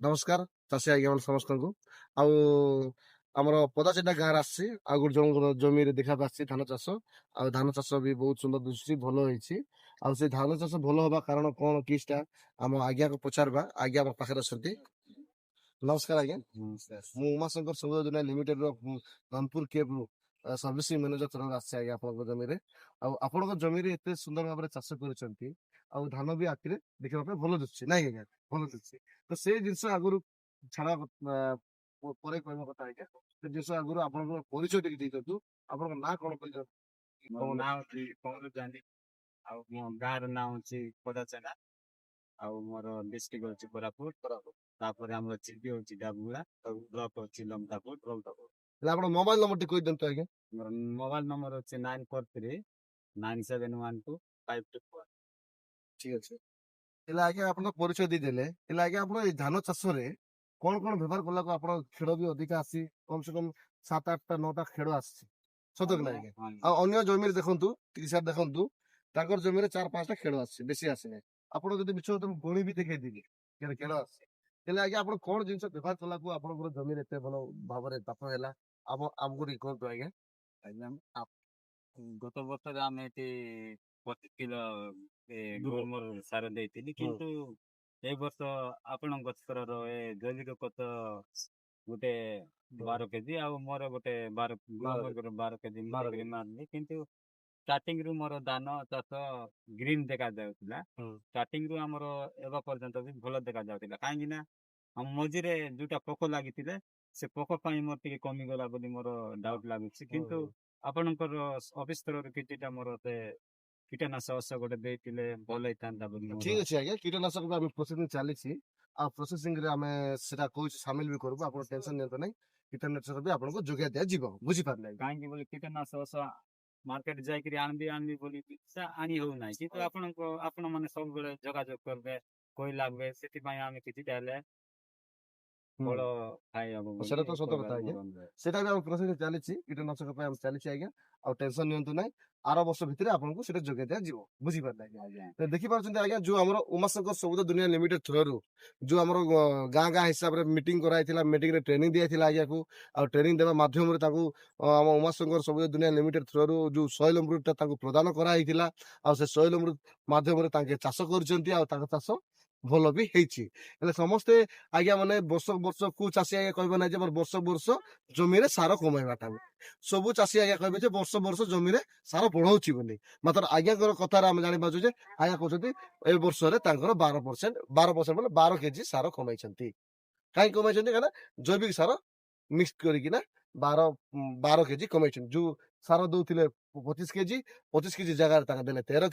ନମସ୍କାର ଚାଷୀ ଆଜ୍ଞା ମାନେ ସମସ୍ତଙ୍କୁ। ଆଉ ଆମର ପଦାଚିଟା ଗାଁରେ ଆସିଛି, ଆଉ ଗୋଟେ ଜଣଙ୍କର ଜମିରେ ଦେଖିବାକୁ ଆସିଛି ଧାନ ଚାଷ। ଆଉ ଧାନ ଚାଷ ବି ବହୁତ ସୁନ୍ଦର ଦିଶୁଛି, ଭଲ ହେଇଛି। ଆଉ ସେ ଧାନ ଚାଷ ଭଲ ହବା କାରଣ କଣ କିଛିଟା ଆମ ଆଜ୍ଞାକୁ ପଚାରବା। ଆଜ୍ଞା ଆମ ପାଖରେ ଅଛନ୍ତି। ନମସ୍କାର ଆଜ୍ଞା, ମୁଁ ଉମାଶଙ୍କର ସବୁଜ ଦୁନିଆ ଲିମିଟେଡ ର ରଣପୁର କେବ୍ ସର୍ଭିସିଂ ମ୍ୟାନେଜର ତରଫରୁ ଆସିଛି ଆଜ୍ଞା ଆପଣଙ୍କ ଜମିରେ। ଆଉ ଆପଣଙ୍କ ଜମିରେ ଏତେ ସୁନ୍ଦର ଭାବରେ ଚାଷ କରିଛନ୍ତି, ଆଉ ଧାନ ବି ଆଖିରେ ଦେଖିବା ପାଇଁ ଭଲ ଦିଶୁଛି ନାଇଁ ଆଜ୍ଞା, ଭଲ ଦିଶୁଛି। ତ ସେଇ ଜିନିଷ ଆଗରୁ ଛାଡା ପରେ କହିବା କଥା ଆଜ୍ଞା। ସେ ଜିନିଷ ଆଗରୁ ଆପଣଙ୍କର ପରିଚୟ ଟିକେ ଦେଇଦିଅନ୍ତୁ। ଆପଣଙ୍କ ନାଁ କଣ କହିଛନ୍ତି? ମୋ ନାଁ ହଉଛି କମଲ ଜାନି। ଆଉ ମୋ ଗାଁର ନାଁ ହଉଛି ପଦାଚେନା। ଆଉ ମୋର ଡିଷ୍ଟ୍ରିକ୍ଟ ହଉଛି କୋରାପୁଟ। ତାପରେ ଆମର ଜିପି ହଉଛି ଡାବୁଆ, ବ୍ଲକ ହଉଛି ଲମତାପୁର। ହେଲେ ଆପଣ ମୋବାଇଲ ନମ୍ବର ଟିକେ କହିଦିଅନ୍ତୁ ଆଜ୍ଞା। ମୋର ମୋବାଇଲ ନମ୍ବର ହଉଛି 9439712524। ଠିକ ଅଛି। ହେଲେ ଆଜ୍ଞା ଆପଣଙ୍କ ପରିଚୟ ଦେଇଦେଲେ, ହେଲେ ଆଜ୍ଞା ଆପଣ ଏଇ ଧାନ ଚାଷରେ କଣ କଣ ବ୍ୟବହାର କଲାକୁ ଆପଣ ଖେଳ ବି ଅଧିକା ଆସି କମ ସେ କମ 7, 8, 9ଟା ଖେଳ ଆସିଛି, ସତ କି ନା ଆଜ୍ଞା? ଆଉ ଅନ୍ୟ ଜମିରେ ଦେଖନ୍ତୁ, ଟିକେ ସାର୍ ଦେଖନ୍ତୁ, ତାଙ୍କର ଜମିରେ 4, 5ଟା ଖେଳ ଆସିଛି, ବେଶୀ ଆସିନାହିଁ। ଆପଣ ଯଦି ମିଛ କଥା ଗଣି ବି ଦେଖେଇଦେବି କେତେ ଖେଳ ଆସିଛି। ହେଲେ ଆଜ୍ଞା ଆପଣ କଣ ଜିନିଷ ବ୍ୟବହାର କଲାକୁ ଆପଣଙ୍କର ଜମିରେ ଏତେ ଭଲ ଭାବରେ ଚାଷ ହେଲା, ଆମକୁ ଟିକେ କୁହନ୍ତୁ ଆଜ୍ଞା। ଆଜ୍ଞା, ଗତ ବର୍ଷରେ ଆମେ ଏଠି 25 କିଲୋ ଗ୍ରୋମର ସାର ଦେଇଥିଲି, ହୁଁ କିନ୍ତୁ ଏ ବର୍ଷ ଆପଣଙ୍କ ସ୍ତରର ଏ ଜୈବିକ ଖତ ଗୋଟେ 12 କେଜି, ଆଉ ମୋର ଗୋଟେ 12 କେଜି 12 ମାରିଲି। କିନ୍ତୁ ଷ୍ଟାର୍ଟିଂ ରୁ ମୋର ଧାନ ଚାଷ ଗ୍ରୀନ ଦେଖା ଯାଉଥିଲା। ହୁଁ ଷ୍ଟାର୍ଟିଂ ରୁ ଆମର ଏବେ ପର୍ଯ୍ୟନ୍ତ ବି ଭଲ ଦେଖା ଯାଉଥିଲା, କାହିଁକି ନା ଆମ ମଝିରେ ଯୋଉଟା ପୋକ ଲାଗିଥିଲେ, ସେ ପୋକ ପାଇଁ ମୋର ଟିକେ କମିଗଲା ବୋଲି ମୋର ଡାଉଟ ଲାଗୁଛି। ହୁଁ କିନ୍ତୁ ହୁଁ। ଆପଣଙ୍କର ଅଫିସ ତରଫରୁ କିଛିଟା ମୋର କୀଟନାଶକ ଔଷଧ ଗୋଟେ ଦେଇଥିଲେ ଭଲ ହେଇଥାନ୍ତା ବୋଲି ମୋର। ଠିକ ଅଛି ଆଜ୍ଞା, କୀଟନାଶକ ବି ଆମେ ପ୍ରୋସେସିଂ ଚାଲିଛି। ଆଉ ପ୍ରୋସେସିଂ ରେ ଆମେ ସେଟା କହୁଛି ସାମିଲ ବି କରିବୁ, ଆପଣ ଟେନସନ ନିଅନ୍ତୁ ନାହିଁ। କୀଟନାଶକ ବି ଆପଣଙ୍କୁ ଯୋଗାଇ ଦିଆଯିବ, ବୁଝିପାରିଲେ ଆଜ୍ଞା? କାହିଁକି ବୋଲି କୀଟନାଶକ ଔଷଧ ମାର୍କେଟ ଯାଇକରି ଆଣିବି ବୋଲି ଆଣି ହଉନାହିଁ, କିନ୍ତୁ ଆପଣ ମାନେ ସବୁବେଳେ ଯୋଗାଯୋଗ କରିବେ, କହି ଲାଗବେ, ସେଥିପାଇଁ ଆମେ କିଛିଟା ହେଲେ ହୁଁ। ଫଳ ଖାଇହବ ବୋଲି ସେଟା ତ ସତ କଥା କହିବାର ଆଜ୍ଞା। ମୋର ଅନୁରୋଧ। ସେଟା ବି ଆମ ପ୍ରୋସେସିଂ ଚାଲିଛି, କୀଟନାଶକ ପାଇଁ ଆମେ ଚାଲିଛି ଆଜ୍ଞା। ଆଉ ଟେନସନ ନିଅନ୍ତୁ ନାହିଁ, ଆର ବର୍ଷ ଭିତରେ ଆପଣଙ୍କୁ ସେଟା ଯୋଗାଇ ଦିଆଯିବ, ବୁଝିପାରିଲେ ଆଜ୍ଞା? ଆଜ୍ଞା ତ ଦେଖିପାରୁଛନ୍ତି ଆଜ୍ଞା, ଯୋଉ ଆମର ଉମାଶଙ୍କର ସବୁଜ ଦୁନିଆ ଲିମିଟେଡ ଥ୍ରୋରୁ ଯୋଉ ଆମର ଗାଁ ଗାଁ ହିସାବରେ ମିଟିଂ କରାଯାଇଥିଲା, ମିଟିଂ ରେ ଟ୍ରେନିଂ ଦିଆଯାଇଥିଲା ଆଜ୍ଞାକୁ। ଆଉ ଟ୍ରେନିଂ ଦେବା ମାଧ୍ୟମରେ ତାଙ୍କୁ ଆମ ଉମାଶଙ୍କର ସବୁଜ ଦୁନିଆ ଲିମିଟେଡ ଥ୍ରୋରୁ ଯୋଉ ସଏଲ ଅମୃତ ଟା ତାଙ୍କୁ ପ୍ରଦାନ କରାଯାଇଥିଲା। ଆଉ ସେ ସଏଲ ଅମୃତ ମାଧ୍ୟମରେ ତାଙ୍କେ ଚାଷ କରିଛନ୍ତି, ଆଉ ତାଙ୍କ ଚାଷ ଭଲ ବି ହେଇଛି। ହେଲେ ସମସ୍ତେ ଆଜ୍ଞା ମାନେ ବର୍ଷ କୋଉ ଚାଷୀ ଆଜ୍ଞା କହିବ ନାହିଁ ଯେ ମୋର ବର୍ଷ ଜମିରେ ସାର କମେଇବାଟା। ସବୁ ଚାଷୀ ଆଜ୍ଞା କହିବେ ଯେ ବର୍ଷ ଜମିରେ ସାର ବଢଉଛି ବୋଲି। ମାତ୍ର ଆଜ୍ଞାଙ୍କର କଥାରେ ଆମେ ଜାଣିପାରୁଛୁ ଯେ ଆଜ୍ଞା କହୁଛନ୍ତି ଏ ବର୍ଷରେ ତାଙ୍କର 12% ମାନେ 12 କେଜି ସାର କମେଇଛନ୍ତି। କାହିଁକି କମେଇଛନ୍ତି? କାହିଁକିନା ଜୈବିକ ସାର ମିକ୍ସ କରିକିନା 12 କେଜି କମେଇଛନ୍ତି। ଯୋଉ ସାର ଦଉଥିଲେ 25 କେଜି, 25 କେଜି ଜାଗାରେ ତାଙ୍କ ଦେଲେ 13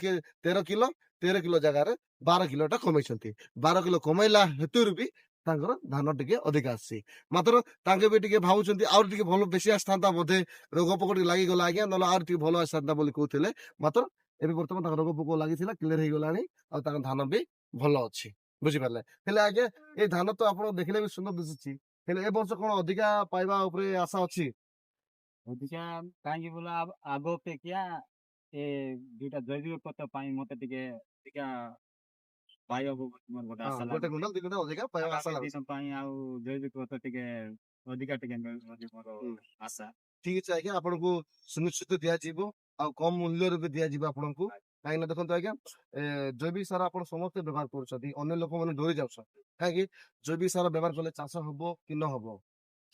କିଲୋ, 13 କିଲୋ ଜାଗାରେ 12 କିଲୋଟା କମେଇଛନ୍ତି। 12 କିଲୋ କମେଇଲା ହେତୁରୁ ବି ତାଙ୍କର ଧାନ ଟିକେ ଅଧିକା ଆସିଛି। ମାତ୍ର ତାଙ୍କେ ବି ଟିକେ ଭାବୁଛନ୍ତି ଆହୁରି ଟିକେ ଭଲ ବେଶୀ ଆସିଥାନ୍ତା, ବୋଧେ ରୋଗ ପୋକ ଟିକେ ଲାଗିଗଲା ଆଜ୍ଞା, ନହେଲେ ଆହୁରି ଟିକେ ଭଲ ଆସିଥାନ୍ତା ବୋଲି କହୁଥିଲେ। ମାତ୍ର ଏବେ ବର୍ତ୍ତମାନ ତାଙ୍କ ରୋଗ ପୋକ ଲାଗିଥିଲା, କ୍ଲିୟର ହେଇଗଲାଣି, ଆଉ ତାଙ୍କ ଧାନ ବି ଭଲ ଅଛି, ବୁଝିପାରିଲେ? ହେଲେ ଆଜ୍ଞା ଏଇ ଧାନ ତ ଆପଣ ଦେଖିଲେ ବି ସୁନ୍ଦର ଦିଶୁଛି, ହେଲେ ଏ ବର୍ଷ କଣ ଅଧିକା ପାଇବା ଉପରେ ଆଶା ଅଛି? ଅଧିକା କାହିଁକି ବୋଲେ ଆଗ ଅପେକ୍ଷା ଏ ଯୋଉଟା ଜୈବିକ ଖତ ପାଇଁ ମତେ ଟିକେ ଅଧିକା ପାଇବାକୁ ମୋର ଗୋଟେ ହଁ, ଆଶା ଗୋଟେ ଲାଗୁଛି। କୁଇଣ୍ଟାଲ 2 କୁଇଣ୍ଟାଲ ଅଧିକା ପାଇବା ଆଶା ଆଗାମୀ ଲାଗୁଛି। ଦିନ ପାଇଁ ଆଉ ଜୈବିକ ଖତ ଟିକେ ଅଧିକା ଟିକେ ମିଳୁ ବୋଲି ମୋର ହୁଁ। ଆଶା। ଠିକ ଅଛି ଆଜ୍ଞା, ଆପଣଙ୍କୁ ସୁନିଶ୍ଚିତ ଦିଆଯିବ, ଆଉ କମ ମୂଲ୍ୟରେ ବି ଦିଆଯିବ ଆପଣଙ୍କୁ। କାହିଁକି ନା ଦେଖନ୍ତୁ ଆଜ୍ଞା, ଜୈବିକ ସାର ଆପଣ ସମସ୍ତେ ବ୍ୟବହାର କରୁଛନ୍ତି, ଅନ୍ୟ ଲୋକମାନେ ଡରି ଯାଉଛନ୍ତି। କାହିଁକି? ଜୈବିକ ସାର ବ୍ୟବହାର କଲେ ଚାଷ ହବ କି ନ ହବ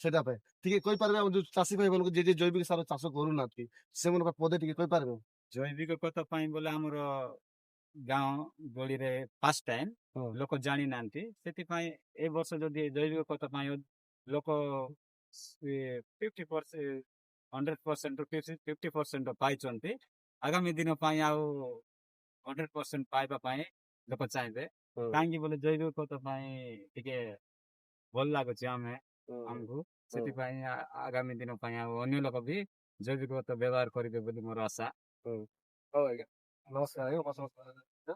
ସେଟା ପାଇଁ ଟିକେ କହିପାରିବେ? ଆମ ଯୋଉ ଚାଷୀ ଭାଇ ମାନଙ୍କୁ ଯିଏ ଜୈବିକ ସାର ଚାଷ କରୁନାହାନ୍ତି, ସେମାନଙ୍କ ପଦେ ଟିକେ କହିପାରିବେ? ଜୈବିକ ଖତ ପାଇଁ ବୋଲେ ଆମର ଗାଁ ଗହଳିରେ ଫାଷ୍ଟ ଟାଇମ ହଁ ଲୋକ ଜାଣିନାହାନ୍ତି, ସେଥିପାଇଁ ଏ ବର୍ଷ ଯଦି ଜୈବିକ ଖତ ପାଇଁ ଲୋକ 50%, 100% ରୁ 50% ପାଇଛନ୍ତି। ଆଗାମୀ ଦିନ ପାଇଁ ଆଉ 100% ପାଇବା ପାଇଁ ଲୋକ ଚାହିଁବେ। ହଁ କାହିଁକି ବୋଲେ ଜୈବିକ ଖତ ପାଇଁ ଟିକେ ଭଲ ଲାଗୁଛି ହଁ ଆମକୁ, ହଁ ସେଥିପାଇଁ ଆଗାମୀ ଦିନ ପାଇଁ ଆଉ ଅନ୍ୟ ଲୋକ ବି ଜୈବିକ ଖତ ବ୍ୟବହାର କରିବେ ବୋଲି ମୋର ଆଶା। ହଁ। ହଉ ଆଜ୍ଞା, ନମସ୍କାର ଆଜ୍ଞା।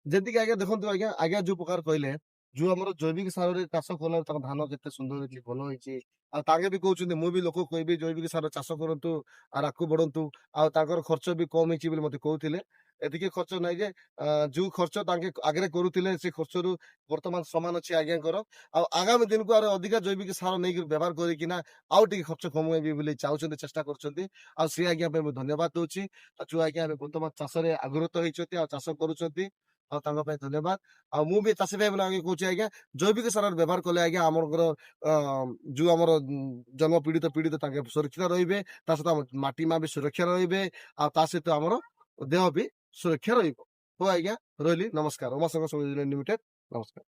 ଯେତିକି ଆଜ୍ଞା ଦେଖନ୍ତୁ ଆଜ୍ଞା, ଆଜ୍ଞା ଯୋଉ ପ୍ରକାର କହିଲେ, ଯୋଉ ଆମର ଜୈବିକ ସାରରେ ଚାଷ କଲେ ତାଙ୍କ ଧାନ କେତେ ସୁନ୍ଦର ହେଇଛି, ଭଲ ହେଇଛି। ଆଉ ତାଙ୍କେ ବି କହୁଛନ୍ତି, ମୁଁ ବି ଲୋକ କହିବି ଜୈବିକ ସାର ଚାଷ କରନ୍ତୁ, ଆଉ ଆଗକୁ ବଢନ୍ତୁ, ଆଉ ତାଙ୍କର ଖର୍ଚ୍ଚ ବି କମ ହେଇଛି ବୋଲି ମତେ କହୁଥିଲେ। ଏତିକି ଖର୍ଚ୍ଚ ନାହିଁ ଯେ ଯୋଉ ଖର୍ଚ୍ଚ ତାଙ୍କେ ଆଗରେ କରୁଥିଲେ ସେ ଖର୍ଚ୍ଚରୁ ବର୍ତ୍ତମାନ ସମାନ ଅଛି ଆଜ୍ଞାଙ୍କର। ଆଉ ଆଗାମୀ ଦିନକୁ ଆହୁରି ଅଧିକା ଜୈବିକ ସାର ନେଇକି ବ୍ୟବହାର କରିକିନା ଆଉ ଟିକେ ଖର୍ଚ୍ଚ କମେଇବି ବୋଲି ଚାହୁଁଛନ୍ତି, ଚେଷ୍ଟା କରୁଛନ୍ତି। ଆଉ ସେ ଆଜ୍ଞା ପାଇଁ ମୁଁ ଧନ୍ୟବାଦ ଦଉଛି। ଆଉ ଯୋଉ ଆଜ୍ଞା ଏବେ ବର୍ତ୍ତମାନ ଚାଷରେ ଆଗ୍ରତ ହେଇଛନ୍ତି ଆଉ ଚାଷ କରୁଛନ୍ତି, ଆଉ ତାଙ୍କ ପାଇଁ ଧନ୍ୟବାଦ। ଆଉ ମୁଁ ବି ଚାଷୀ ଭାଇ ବୋଲି ଆଜ୍ଞା କହୁଛି ଆଜ୍ଞା, ଜୈବିକ ସାରର ବ୍ୟବହାର କଲେ ଆଜ୍ଞା ଆମଙ୍କର ଯୋଉ ଆମର ଜନ୍ମ ପୀଡ଼ିତ ତାଙ୍କେ ସୁରକ୍ଷିତ ରହିବେ। ତା ସହିତ ଆମ ମାଟି ମା ବି ସୁରକ୍ଷା ରହିବେ। ଆଉ ତା ସହିତ ଆମର ଦେହ ବି ସୁରକ୍ଷା ରହିବ। ହଉ ଆଜ୍ଞା, ରହିଲି, ନମସ୍କାର। ଉମାଶଙ୍କର ସବୁଜ ଲିମିଟେଡ, ନମସ୍କାର।